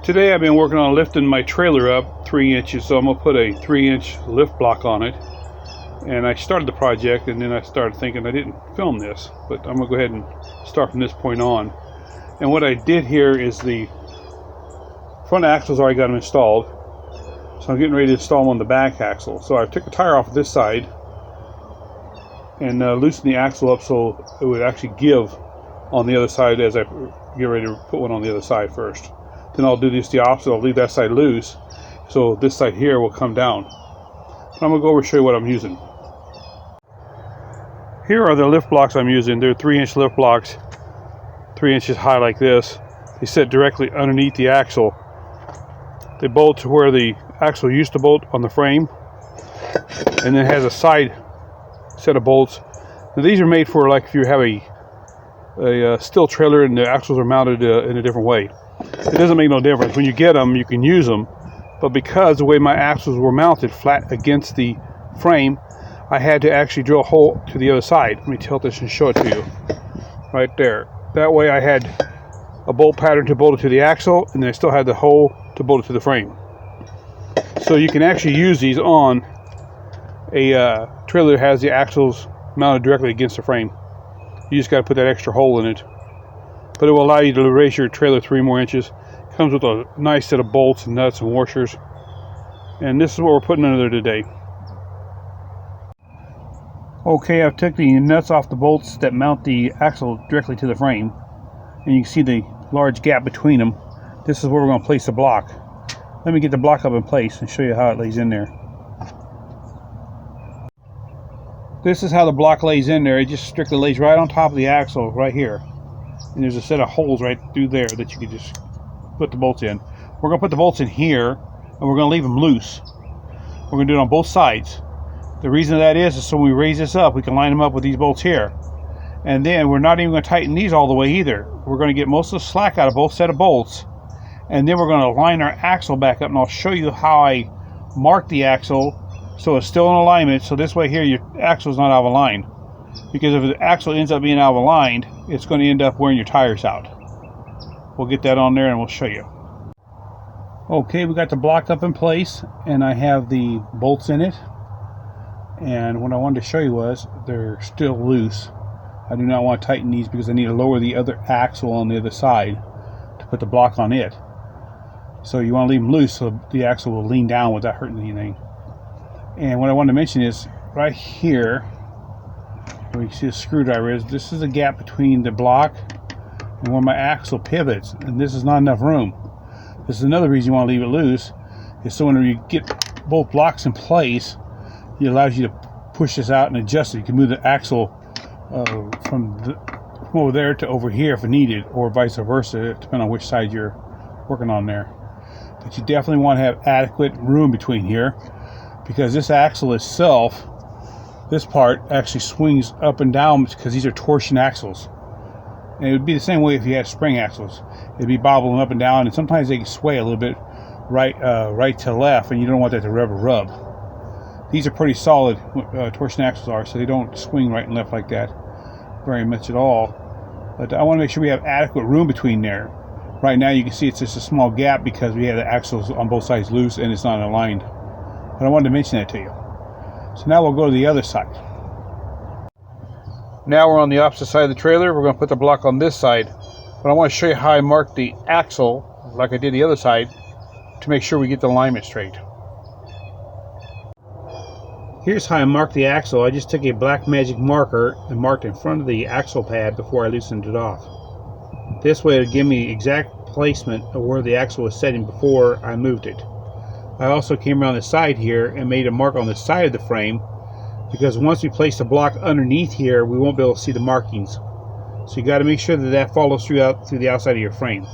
Today I've been working on lifting my trailer up 3 inches, so I'm going to put a 3-inch lift block on it. And I started the project, and then I started thinking I didn't film this, but I'm going to go ahead and start from this point on. And what I did here is the front axles already got them installed, so I'm getting ready to install them on the back axle. So I took the tire off this side and loosened the axle up so it would actually give on the other side as I get ready to put one on the other side first. Then I'll do this the opposite. I'll leave that side loose, so this side here will come down. I'm going to go over and show you what I'm using. Here are the lift blocks I'm using. They're 3-inch lift blocks, 3 inches high like this. They sit directly underneath the axle. They bolt to where the axle used to bolt on the frame, and then has a side set of bolts. Now these are made for like if you have a still trailer and the axles are mounted in a different way. It doesn't make no difference. When you get them, you can use them. But because the way my axles were mounted flat against the frame, I had to actually drill a hole to the other side. Let me tilt this and show it to you. Right there. That way I had a bolt pattern to bolt it to the axle, and then I still had the hole to bolt it to the frame. So you can actually use these on a trailer that has the axles mounted directly against the frame. You just got to put that extra hole in it. But it will allow you to raise your trailer 3 more inches. Comes with a nice set of bolts and nuts and washers. And this is what we're putting under there today. Okay, I've took the nuts off the bolts that mount the axle directly to the frame. And you can see the large gap between them. This is where we're going to place the block. Let me get the block up in place and show you how it lays in there. This is how the block lays in there. It just strictly lays right on top of the axle right here. And there's a set of holes right through there that you can just put the bolts in. We're going to put the bolts in here, and we're going to leave them loose. We're going to do it on both sides. The reason that is so when we raise this up, we can line them up with these bolts here. And then we're not even going to tighten these all the way either. We're going to get most of the slack out of both set of bolts. And then we're going to line our axle back up, and I'll show you how I mark the axle so it's still in alignment. So this way here, your axle is not out of line. Because if the axle ends up being out of aligned, it's going to end up wearing your tires out. We'll get that on there and we'll show you. Okay, we got the block up in place, and I have the bolts in it. And what I wanted to show you was they're still loose. I do not want to tighten these because I need to lower the other axle on the other side to put the block on it. So you want to leave them loose so the axle will lean down without hurting anything. And what I wanted to mention is right here, where you see a screwdriver is, this is a gap between the block and where my axle pivots, and this is not enough room. This is another reason you want to leave it loose, is so when you get both blocks in place, it allows you to push this out and adjust it. You can move the axle from over there to over here if needed, or vice versa, depending on which side you're working on there. But you definitely want to have adequate room between here, because this axle itself, this part actually swings up and down because these are torsion axles. And it would be the same way if you had spring axles. It'd be bobbling up and down, and sometimes they sway a little bit right to left, and you don't want that to rub. These are pretty solid, torsion axles are, so they don't swing right and left like that very much at all. But I want to make sure we have adequate room between there. Right now you can see it's just a small gap because we have the axles on both sides loose and it's not aligned. But I wanted to mention that to you. So now we'll go to the other side. Now we're on the opposite side of the trailer. We're going to put the block on this side. But I want to show you how I mark the axle, like I did the other side, to make sure we get the alignment straight. Here's how I mark the axle. I just took a black magic marker and marked in front of the axle pad before I loosened it off. This way it'll give me exact placement of where the axle was setting before I moved it. I also came around the side here and made a mark on the side of the frame, because once we place the block underneath here, we won't be able to see the markings. So you got to make sure that that follows through the outside of your frame.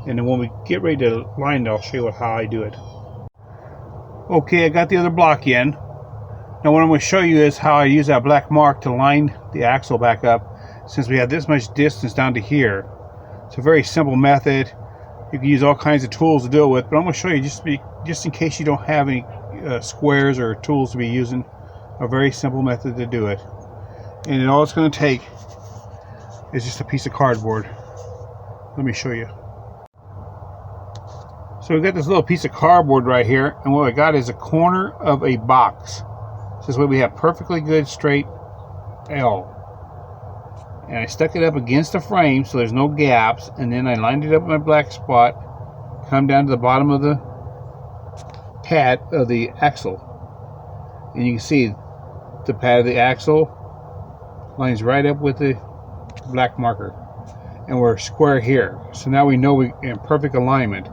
And then when we get ready to line it, I'll show you how I do it. Okay, I got the other block in. Now what I'm going to show you is how I use that black mark to line the axle back up, since we have this much distance down to here. It's a very simple method. You can use all kinds of tools to do it with, but I'm going to show you just in case you don't have any squares or tools to be using, a very simple method to do it. And then all it's going to take is just a piece of cardboard. Let me show you. So we've got this little piece of cardboard right here, and what I got is a corner of a box. This way we have perfectly good straight L. And I stuck it up against the frame so there's no gaps, and then I lined it up with my black spot, come down to the bottom of the pad of the axle. And you can see the pad of the axle lines right up with the black marker. And we're square here. So now we know we're in perfect alignment.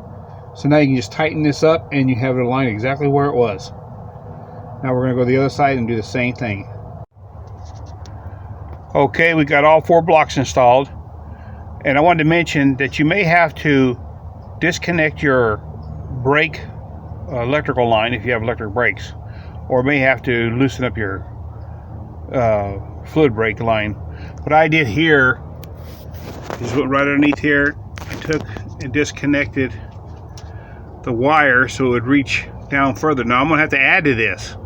So now you can just tighten this up and you have it aligned exactly where it was. Now we're going to go to the other side and do the same thing. Okay, we got all 4 blocks installed. And I wanted to mention that you may have to disconnect your brake electrical line if you have electric brakes, or may have to loosen up your fluid brake line. What I did here is went right underneath here. I took and disconnected the wire so it would reach down further. Now I'm going to have to add to this,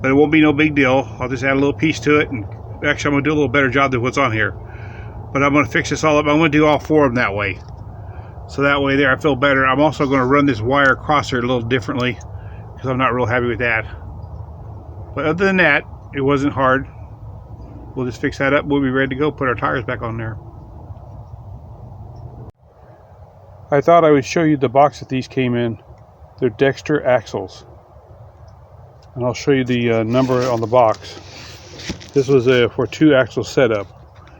but it won't be no big deal. I'll just add a little piece to it, and actually I'm going to do a little better job than what's on here. But I'm going to fix this all up. I'm going to do all 4 of them that way. So that way there I feel better. I'm also going to run this wire across here a little differently because I'm not real happy with that. But other than that, it wasn't hard. We'll just fix that up. We'll be ready to go, put our tires back on there. I thought I would show you the box that these came in. They're Dexter axles. And I'll show you the number on the box. This was for 2 axle setup.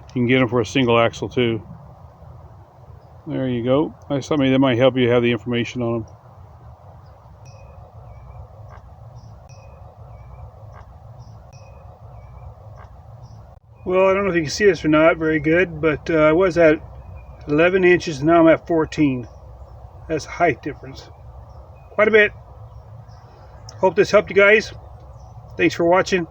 You can get them for a single axle too. There you go. That's something that might help you have the information on them. Well, I don't know if you can see this or not very good, but I was at 11 inches and now I'm at 14. That's a height difference. Quite a bit. Hope this helped you guys. Thanks for watching.